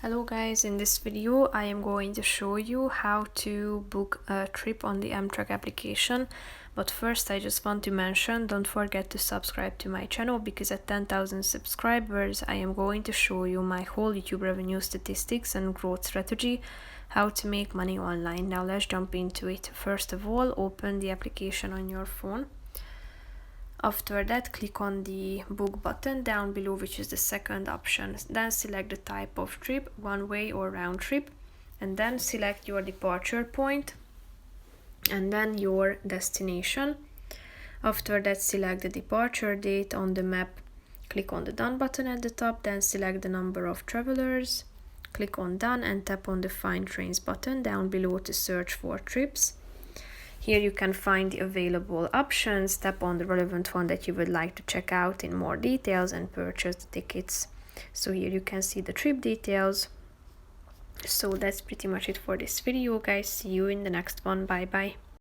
Hello guys, in this video I am going to show you how to book a trip on the Amtrak application. But first I just want to mention, don't forget to subscribe to my channel, because at 10,000 subscribers I am going to show you my whole YouTube revenue statistics and growth strategy, how to make money online. Now let's jump into it. First of all, open the application on your phone. After that, click on the book button down below, which is the second option. Then select the type of trip, one way or round trip, and then select your departure point and then your destination. After that, select the departure date on the map. Click on the done button at the top, then select the number of travelers. Click on done and tap on the find trains button down below to search for trips. Here you can find the available options, tap on the relevant one that you would like to check out in more details and purchase the tickets. So here you can see the trip details. So that's pretty much it for this video, guys. See you in the next one. Bye bye.